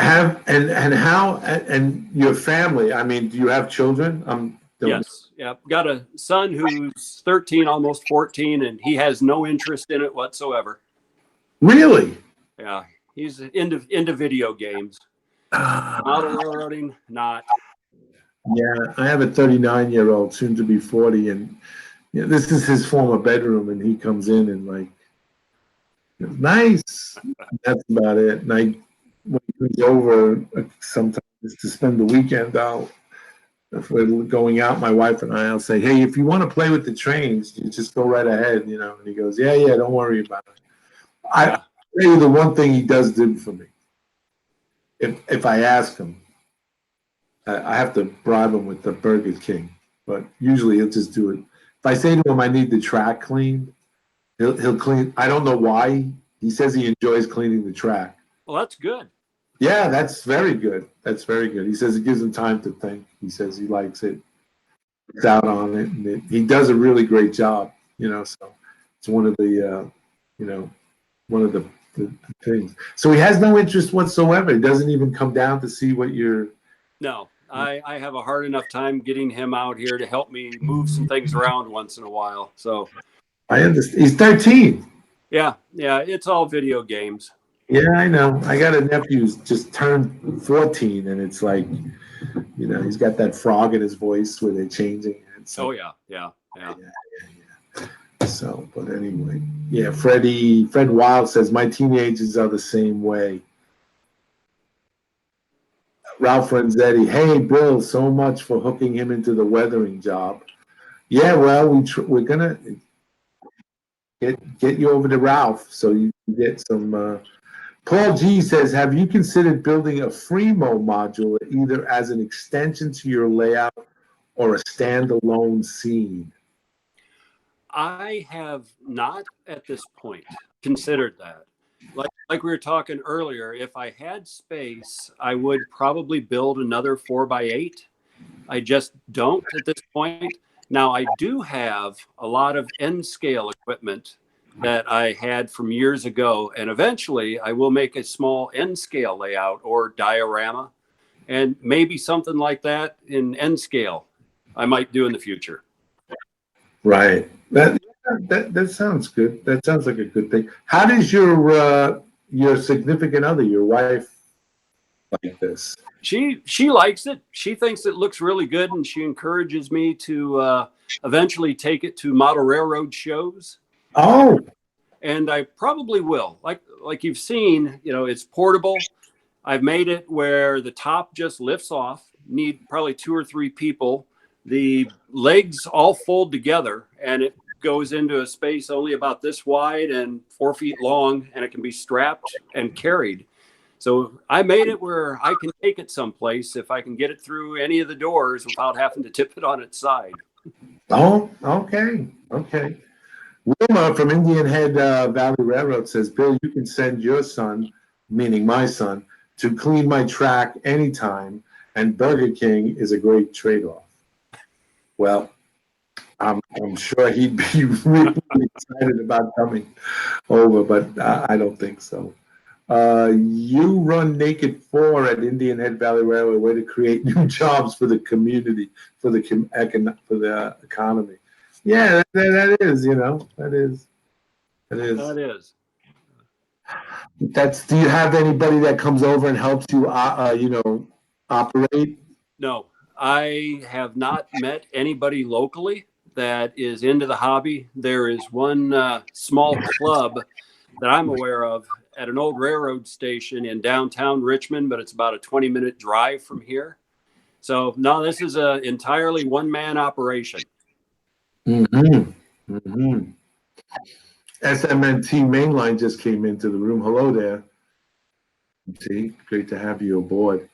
your family. I mean, do you have children? Yes, yeah. Got a son who's 13, almost 14, and he has no interest in it whatsoever. Really? Yeah, he's into video games. Model railroading, not. Yeah, I have a 39-year-old, soon to be 40, and this is his former bedroom, and he comes in and like, nice. That's about it. And when he comes over, sometimes to spend the weekend out, if we're going out, my wife and I'll say, hey, if you want to play with the trains, you just go right ahead, And he goes, yeah, don't worry about it. I tell you the one thing he does do for me. If I ask him, I have to bribe him with the Burger King, but usually he'll just do it. If I say to him, I need the track cleaned, he'll clean. I don't know why. He says he enjoys cleaning the track. Well, that's good. Yeah, that's very good. That's very good. He says it gives him time to think. He says he likes it. He's out on it, and he does a really great job. So it's one of the, one of the things. So he has no interest whatsoever. He doesn't even come down to see what you're. No, I have a hard enough time getting him out here to help me move some things around once in a while. So I understand. He's 13. Yeah, it's all video games. Yeah, I know. I got a nephew who's just turned 14, and it's like, he's got that frog in his voice where they're changing it. So, yeah. So, but anyway, yeah, Fred Wild says, my teenagers are the same way. Ralph Renzetti, hey, Bill, so much for hooking him into the weathering job. Yeah, well, we're going to get you over to Ralph so you can get some. Paul G says, have you considered building a Fremo module either as an extension to your layout or a standalone scene? I have not at this point considered that. Like we were talking earlier, if I had space, I would probably build another 4x8. I just don't at this point. Now, I do have a lot of N scale equipment that I had from years ago, and eventually I will make a small N scale layout or diorama, and maybe something like that in N scale I might do in the future. Right. That sounds good. That sounds like a good thing. How does your significant other, your wife, like this? She likes it. She thinks it looks really good, and she encourages me to eventually take it to model railroad shows. Oh, and I probably will. Like you've seen, it's portable. I've made it where the top just lifts off. Need probably 2 or 3 people. The legs all fold together, and it goes into a space only about this wide and 4 feet long, and it can be strapped and carried. So I made it where I can take it someplace if I can get it through any of the doors without having to tip it on its side. Oh, okay, okay. Wilma from Indian Head Valley Railroad says, Bill, you can send your son, meaning my son, to clean my track anytime, and Burger King is a great trade-off. Well, I'm sure he'd be really excited about coming over, but I don't think so. You run Naked 4 at Indian Head Valley Railway, way to create new jobs for the community, for the for the economy. Yeah, that is, that is. That is. Do you have anybody that comes over and helps you, operate? No, I have not met anybody locally that is into the hobby. There is one small club that I'm aware of at an old railroad station in downtown Richmond, but it's about a 20-minute drive from here. So, no, this is an entirely one-man operation. Mm-hmm. Mm-hmm. SMNT Mainline just came into the room. Hello there. See, great to have you aboard.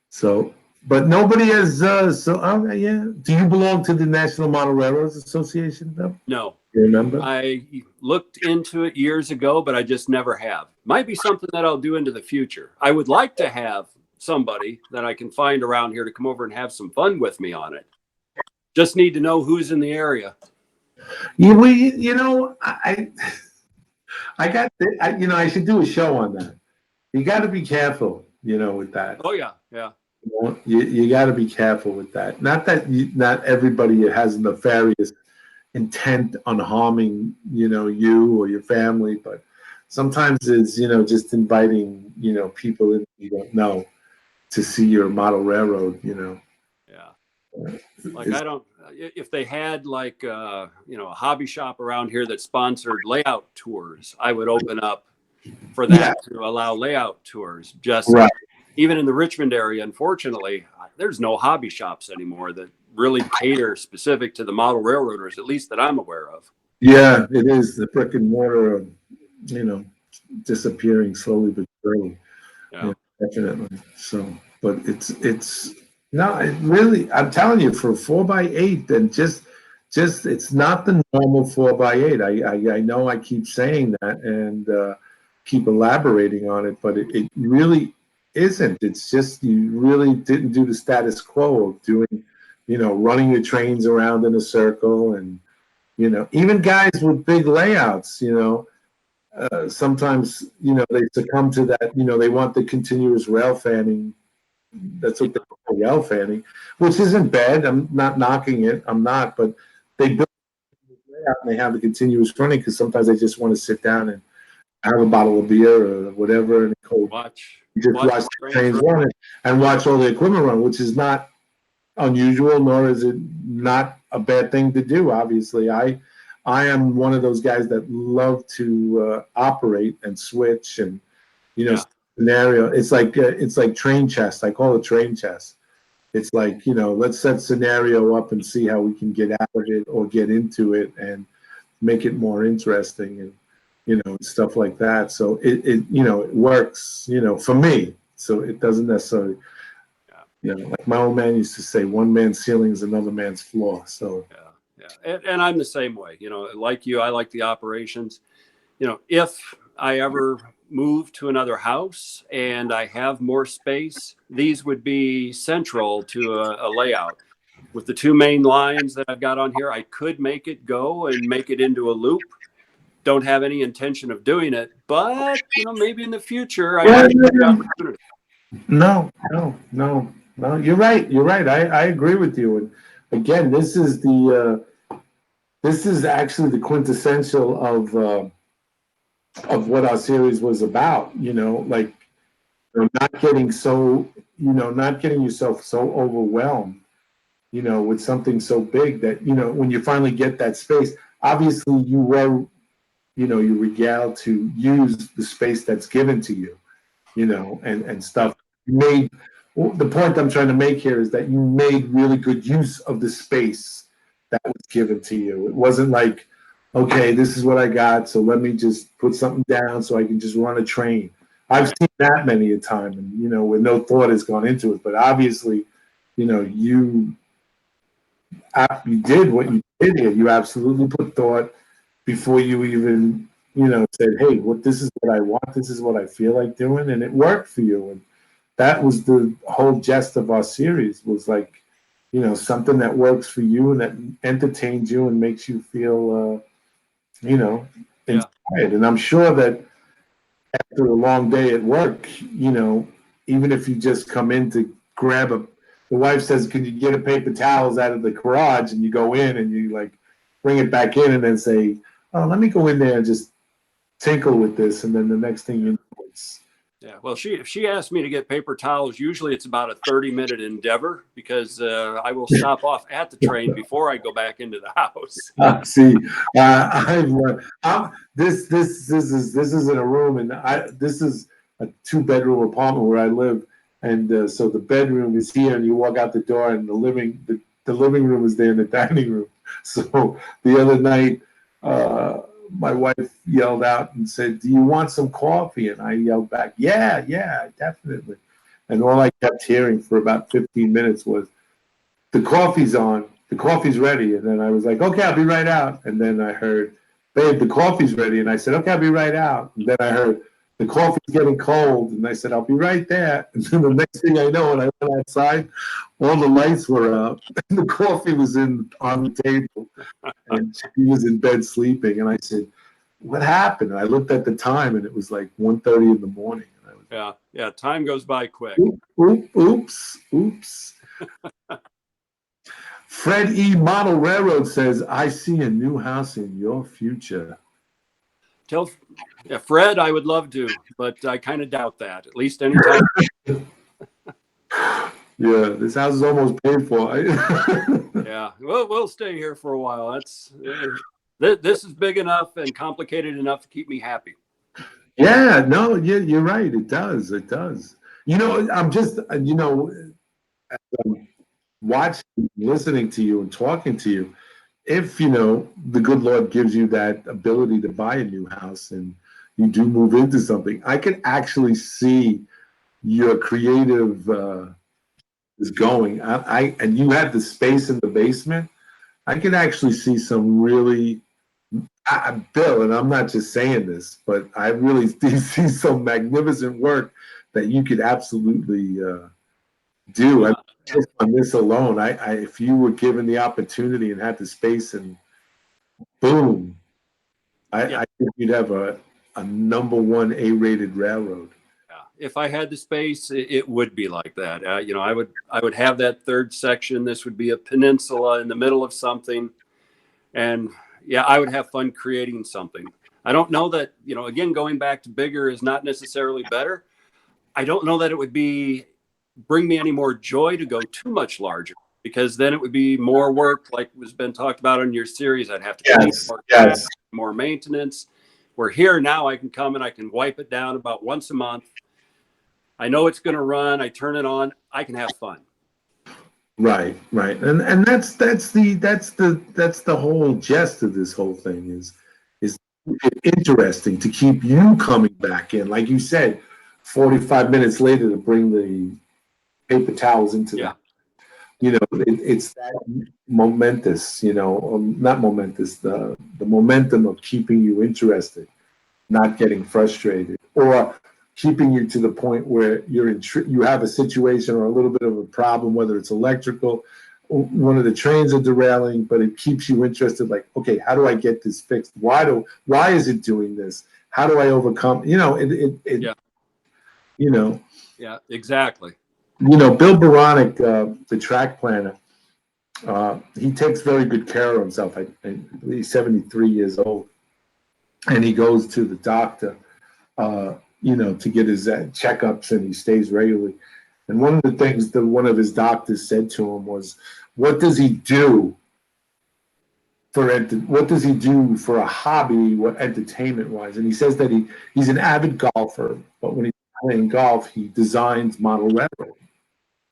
So, but nobody has. Yeah. Do you belong to the National Model Railroads Association, though? No, You remember? I looked into it years ago, but I just never have. Might be something that I'll do into the future. I would like to have somebody that I can find around here to come over and have some fun with me on it. Just need to know who's in the area. Yeah, I got. I should do a show on that. You got to be careful, with that. Oh yeah, yeah. You got to be careful with that. Not that not everybody has nefarious intent on harming, you or your family, but sometimes it's, just inviting, people in you don't know to see your model railroad, Yeah. Like I don't, if they had like, a hobby shop around here that sponsored layout tours, I would open up for that to allow layout tours. Just right. even in the Richmond area, unfortunately, there's no hobby shops anymore that really cater specific to the model railroaders, at least that I'm aware of. Yeah, it is the brick and mortar, disappearing slowly but surely. Yeah. Definitely. So, but it's no, it really, I'm telling you, for 4x8, and just it's not the normal 4x8. I know I keep saying that and keep elaborating on it, but it really isn't. It's just you really didn't do the status quo of doing, running the trains around in a circle, and even guys with big layouts, sometimes they succumb to that. They want the continuous rail fanning. That's what they call rail fanning, which isn't bad. I'm not knocking it. I'm not, but they build it out and they have the continuous running because sometimes they just want to sit down and have a bottle of beer or whatever and Watch just watch the trains run and watch all the equipment run, which is not unusual, nor is it not a bad thing to do. Obviously, I am one of those guys that love to operate and switch and scenario. It's like train chess. I call it train chess. It's like let's set scenario up and see how we can get out of it or get into it and make it more interesting and stuff like that. So it works it me. So it doesn't necessarily. Like my old man used to say, one man's ceiling is another man's floor. So and I'm the same way. Like you, I like the operations. If I ever move to another house and I have more space, these would be central to a layout. With the two main lines that I've got on here, I could make it go and make it into a loop. Don't have any intention of doing it, but maybe in the future I might have the opportunity. No. You're right. I agree with you. And again, this is actually the quintessential of what our series was about. Not getting not getting yourself so overwhelmed. With something so big that when you finally get that space, obviously you were, you regale to use the space that's given to you, and stuff. The point I'm trying to make here is that you made really good use of the space that was given to you. It wasn't like, okay, this is what I got, so let me just put something down so I can just run a train. I've seen that many a time, and where no thought has gone into it. But obviously, you did what you did here. You absolutely put thought before you even said, "Hey, this is what I want. This is what I feel like doing," and it worked for you. And that was the whole gist of our series. Was like, something that works for you and that entertains you and makes you feel, inspired. And I'm sure that after a long day at work, even if you just come in to grab the wife says, "Can you get a paper towels out of the garage?" And you go in and you like bring it back in and then say, "Oh, let me go in there and just tinkle with this." And then the next thing you know, it's Yeah, well, if she asks me to get paper towels, usually it's about a 30-minute endeavor because I will stop off at the train before I go back into the house. see, this isn't a room, and this is a 2-bedroom apartment where I live, and so the bedroom is here, and you walk out the door, and the living room is there in the dining room. So the other night, my wife yelled out and said, "Do you want some coffee?" And I yelled back, "Yeah, yeah, definitely." And all I kept hearing for about 15 minutes was, "The coffee's on, the coffee's ready." And then I was like, "Okay, I'll be right out." And then I heard, "Babe, the coffee's ready." And I said, "Okay, I'll be right out." And then I heard, "The coffee's getting cold." And I said, "I'll be right there." And then the next thing I know, when I went outside, all the lights were up and the coffee was on the table and she was in bed sleeping. And I said, "What happened?" And I looked at the time and it was like 1:30 in the morning. And I was Yeah, time goes by quick. oops. Fred E. Model Railroad says, "I see a new house in your future." Tell Fred I would love to, but I kind of doubt that. At least anytime. Yeah, this house is almost paid for. Yeah, we'll stay here for a while. This is big enough and complicated enough to keep me happy. Yeah, no, you're right. It does. It does. I'm just, watching, listening to you and talking to you. If, the good Lord gives you that ability to buy a new house and you do move into something, I can actually see your creative is going. And you have the space in the basement. I can actually see some really, Bill, and I'm not just saying this, but I really see some magnificent work that you could absolutely do. I mean, just on this alone, if you were given the opportunity and had the space, and boom, I think you'd have a number one A-rated railroad. If I had the space, it would be like that. I would have that third section. This would be a peninsula in the middle of something, and yeah, I would have fun creating something. I don't know that again, going back to bigger is not necessarily better. I don't know that it would bring me any more joy to go too much larger because then it would be more work, like was been talked about in your series. I'd have to paint more, Yes. more maintenance. We're here now. I can come and I can wipe it down about once a month. I know it's going to run. I turn it on. I can have fun. Right, and that's the whole gist of this whole thing is interesting to keep you coming back in, like you said, 45 minutes later to bring the paper towels into that. It's that momentous, not momentous, the momentum of keeping you interested, not getting frustrated, or keeping you to the point where you have a situation or a little bit of a problem, whether it's electrical, one of the trains are derailing, but it keeps you interested. Like, okay, how do I get this fixed? Why is it doing this? How do I overcome? Yeah, exactly. Bill Baronic, the track planner, he takes very good care of himself. I believe he's 73 years old, and he goes to the doctor, to get his checkups, and he stays regularly. And one of the things that one of his doctors said to him was, "What does he do what does he do for a hobby, what entertainment wise?" And he says that he's an avid golfer, but when he's playing golf, he designs model railroad.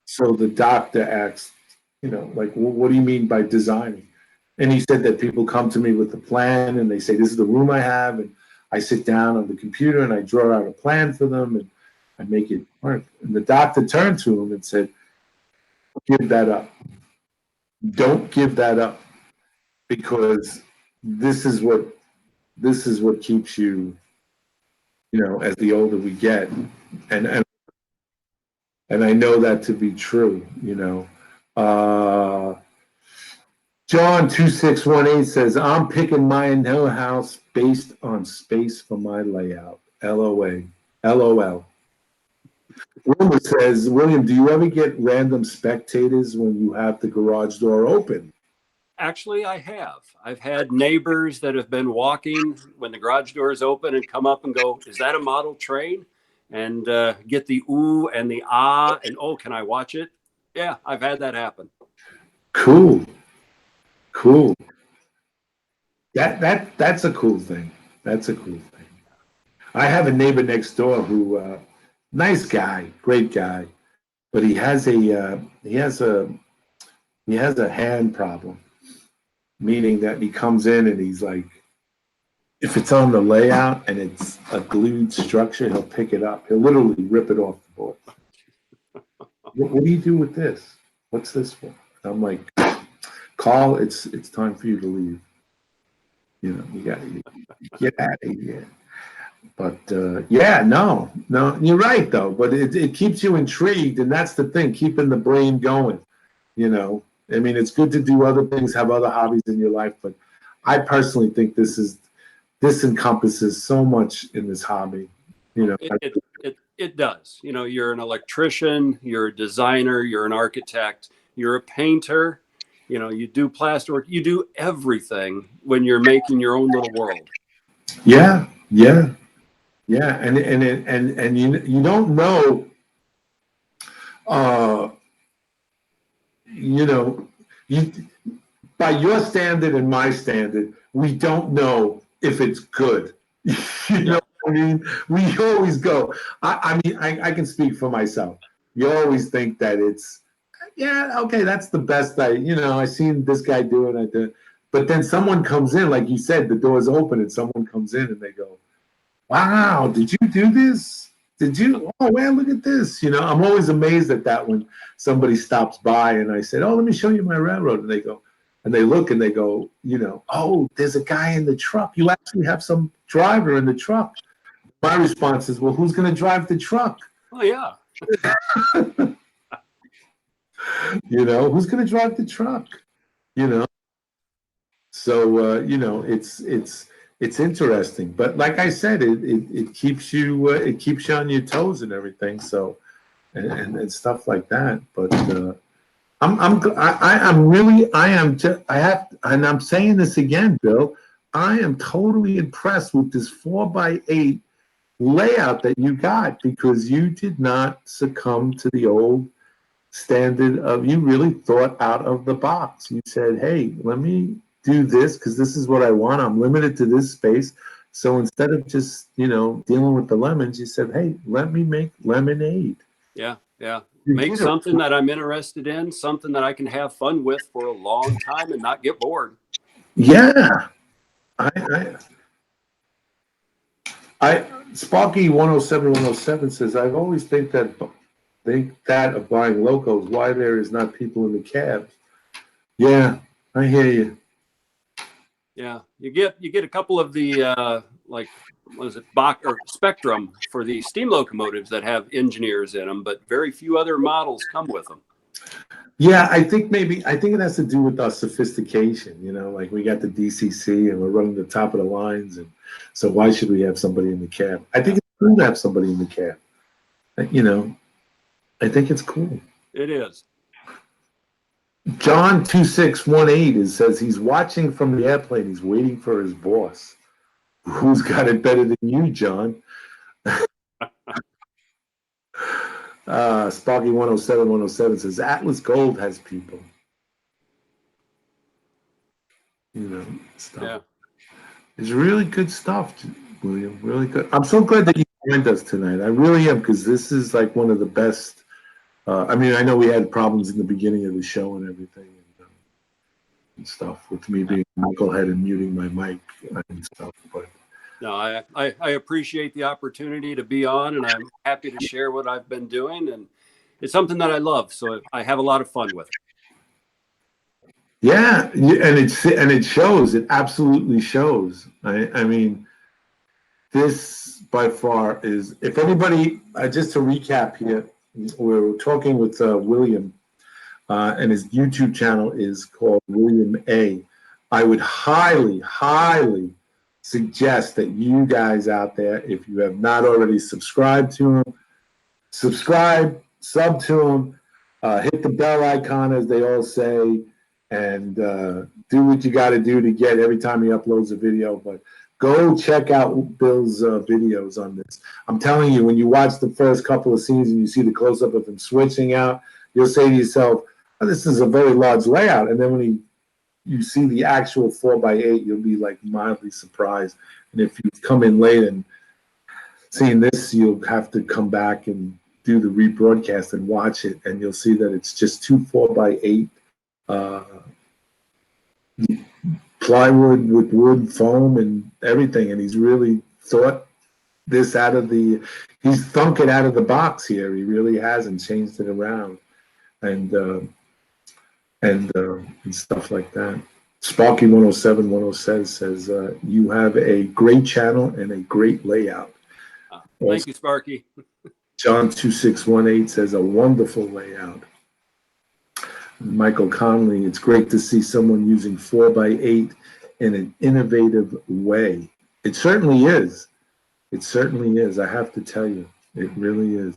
So the doctor asked, like, well, what do you mean by designing? And he said that people come to me with the plan and they say, "This is the room I have, and I sit down on the computer and I draw out a plan for them and I make it work. And the doctor turned to him and said, give that up. Don't give that up, because this is what keeps you, as the older we get. And and I know that to be true. John 2618 says, I'm picking my new house based on space for my layout. LOA. LOL. Wilma says, William, do you ever get random spectators when you have the garage door open? Actually, I have. I've had neighbors that have been walking when the garage door is open and come up and go, is that a model train? And get the ooh and the ah and, oh, can I watch it? Yeah, I've had that happen. Cool. Cool. That's a cool thing. That's a cool thing. I have a neighbor next door who, nice guy, great guy, but he has a hand problem, meaning that he comes in and he's like, if it's on the layout and it's a glued structure, he'll pick it up. He'll literally rip it off the board. What do you do with this? What's this for? I'm like, Carl, it's time for you to leave. You got to get out of here. But yeah, no, you're right though. But it keeps you intrigued, and that's the thing, keeping the brain going. I mean, it's good to do other things, have other hobbies in your life, but I personally think this encompasses so much in this hobby. It does. You're an electrician, you're a designer, you're an architect, you're a painter. You do plaster work, you do everything when you're making your own little world. Yeah, and you don't know, you by your standard and my standard, we don't know if it's good. You know what I mean? We always go. I mean, I can speak for myself. You always think that it's, yeah, okay, that's the best. I seen this guy do it. I did, but then someone comes in, like you said, the door's open, and someone comes in and they go, "Wow, did you do this? Did you? Oh man, look at this!" I'm always amazed at that when somebody stops by and I said, "Oh, let me show you my railroad," and they go, and they look and they go, "Oh, there's a guy in the truck. You actually have some driver in the truck." My response is, "Well, who's going to drive the truck?" Oh yeah. Who's going to drive the truck? So it's interesting, but like I said, it keeps you on your toes and everything. So and stuff like that. But I'm saying this again, Bill. I am totally impressed with this 4x8 layout that you got, because you did not succumb to the old standard of, you really thought out of the box. You said, hey, let me do this because this is what I want. I'm limited to this space. So instead of just, dealing with the lemons, you said, hey, let me make lemonade. Yeah. Make something that I'm interested in, something that I can have fun with for a long time and not get bored. Yeah. Sparky 107 says, I've always think that of buying locos, why there is not people in the cabs. Yeah, I hear you. Yeah, you get a couple of the like, what is it, Bach or Spectrum for the steam locomotives that have engineers in them, but very few other models come with them. Yeah, I think it has to do with our sophistication. Like we got the DCC and we're running the top of the lines, and so why should we have somebody in the cab? I think it's cool to have somebody in the cab. I think it's cool. It is. John 2618 says he's watching from the airplane. He's waiting for his boss. Who's got it better than you, John? Sparky 107 says Atlas Gold has people. Stuff. Yeah. It's really good stuff, William. Really good. I'm so glad that you joined us tonight. I really am, because this is like one of the best. I mean, I know we had problems in the beginning of the show and everything, and stuff with me being knucklehead and muting my mic and stuff, but No, I appreciate the opportunity to be on, and I'm happy to share what I've been doing. And it's something that I love, so I have a lot of fun with it. Yeah, and it shows. It absolutely shows. I mean, this by far is. If anybody, just to recap here, we're talking with William, and his YouTube channel is called William A. I would highly, highly suggest that you guys out there, if you have not already subscribed to him, subscribe, sub to him, hit the bell icon, as they all say, and do what you got to do to get every time he uploads a video. But go check out Bill's videos on this. I'm telling you, when you watch the first couple of scenes and you see the close up of him switching out, you'll say to yourself, oh, this is a very large layout. And then when you see the actual 4x8, you'll be like mildly surprised. And if you come in late and seeing this, you'll have to come back and do the rebroadcast and watch it, and you'll see that it's just two 4x8 plywood with wood foam and everything. And he's really thought this out of he's thunk it out of the box here. He really hasn't changed it around and stuff like that. Sparky 107 says you have a great channel and a great layout. Thank you, Sparky. John 2618 says a wonderful layout. Michael Conley, it's great to see someone using 4x8 in an innovative way. It certainly is. It certainly is. I have to tell you, it really is.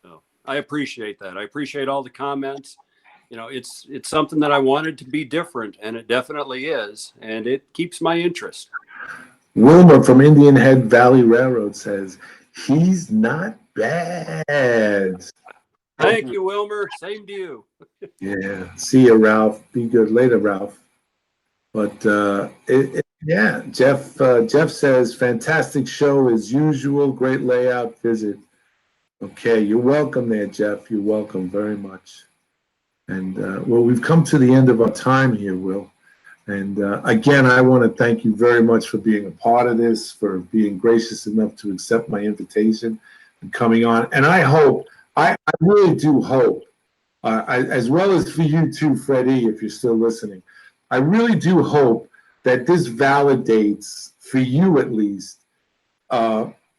Oh, I appreciate that. I appreciate all the comments. It's something that I wanted to be different, and it definitely is, and it keeps my interest. Wilma from Indian Head Valley Railroad says, he's not bad. Thank you, Wilmer. Same to you. Yeah. See you, Ralph. Be good later, Ralph. But yeah, Jeff says, fantastic show as usual. Great layout visit. Okay, you're welcome there, Jeff. You're welcome very much. And well, we've come to the end of our time here, Will. And again, I want to thank you very much for being a part of this, for being gracious enough to accept my invitation and coming on. And I hope, I really do hope, as well as for you too, Freddie, if you're still listening, I really do hope that this validates, for you at least,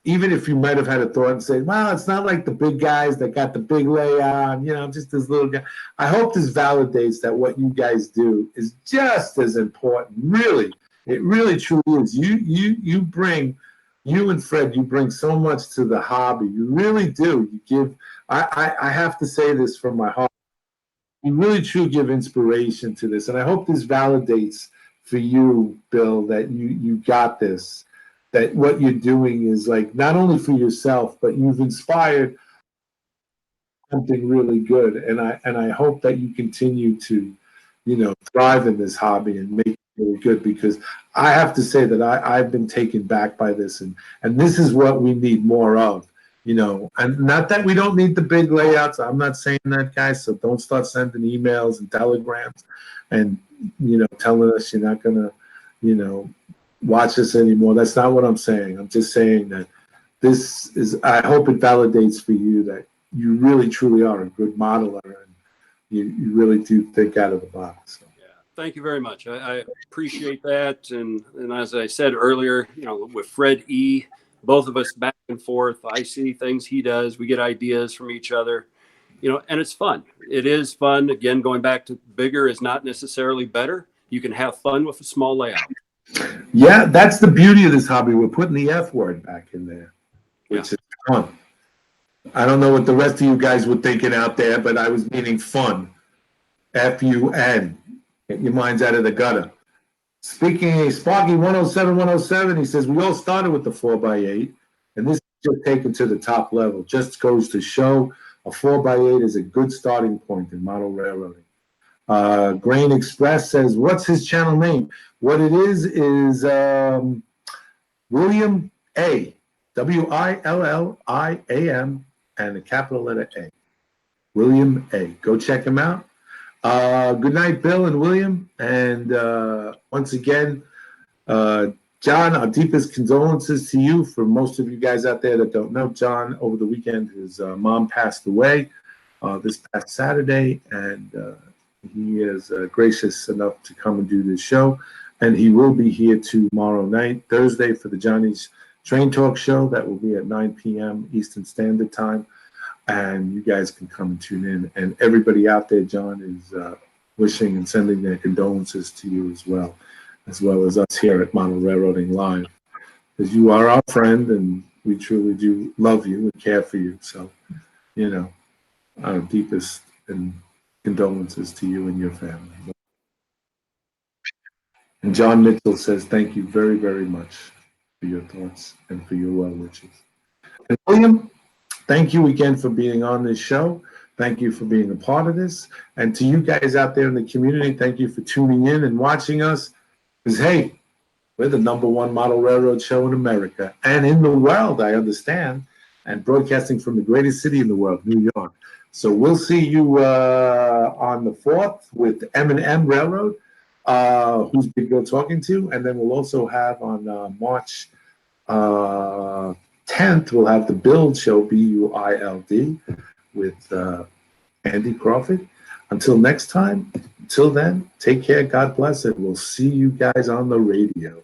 even if you might have had a thought and say, well, it's not like the big guys that got the big layout, just this little guy. I hope this validates that what you guys do is just as important. Really, it really truly is. You bring, you and Fred, you bring so much to the hobby. You really do. You give, I have to say this from my heart. You really truly give inspiration to this. And I hope this validates for you, Bill, that you got this. That what you're doing is like not only for yourself, but you've inspired something really good. And I hope that you continue to, thrive in this hobby and make it really good, because I have to say that I've been taken back by this, and this is what we need more of, and not that we don't need the big layouts. I'm not saying that, guys. So don't start sending emails and telegrams and, telling us you're not gonna, watch us anymore. That's not what I'm saying. I'm just saying that this is, I hope it validates for you that you really truly are a good modeler, and you really do think out of the box. So. Yeah, thank you very much. I appreciate that. And as I said earlier, with Fred E., both of us back and forth, I see things he does. We get ideas from each other, and it's fun. It is fun. Again, going back to bigger is not necessarily better. You can have fun with a small layout. Yeah, that's the beauty of this hobby. We're putting the F word back in there, which is fun. I don't know what the rest of you guys were thinking out there, but I was meaning fun. F-U-N. Get your minds out of the gutter. Speaking of Sparky 107, he says, we all started with the 4x8, and this is just taken to the top level. Just goes to show a 4x8 is a good starting point in model railroading. Grain Express says, what's his channel name? What it is William A. William, and a capital letter A. William A. Go check him out. Good night, Bill and William. And once again, John, our deepest condolences to you. For most of you guys out there that don't know, John, over the weekend, his mom passed away this past Saturday, and he is gracious enough to come and do this show. And he will be here tomorrow night, Thursday, for the Johnny's Train Talk show. That will be at 9 p.m. Eastern Standard Time. And you guys can come and tune in. And everybody out there, John, is wishing and sending their condolences to you as well as us here at Model Railroading Live. Because you are our friend, and we truly do love you and care for you. So, you know, our deepest condolences to you and your family. And John Mitchell says, thank you very, very much for your thoughts and for your well wishes. And William, thank you again for being on this show. Thank you for being a part of this. And to you guys out there in the community, thank you for tuning in and watching us. Because, hey, we're the #1 model railroad show in America and in the world, I understand, and broadcasting from the greatest city in the world, New York. So we'll see you on the 4th with M&M Railroad, who's Big Bill talking to. And then we'll also have on March 10th, we'll have the Build show, BUILD, with Andy Crawford. Until next time, until then, take care, God bless, and we'll see you guys on the radio.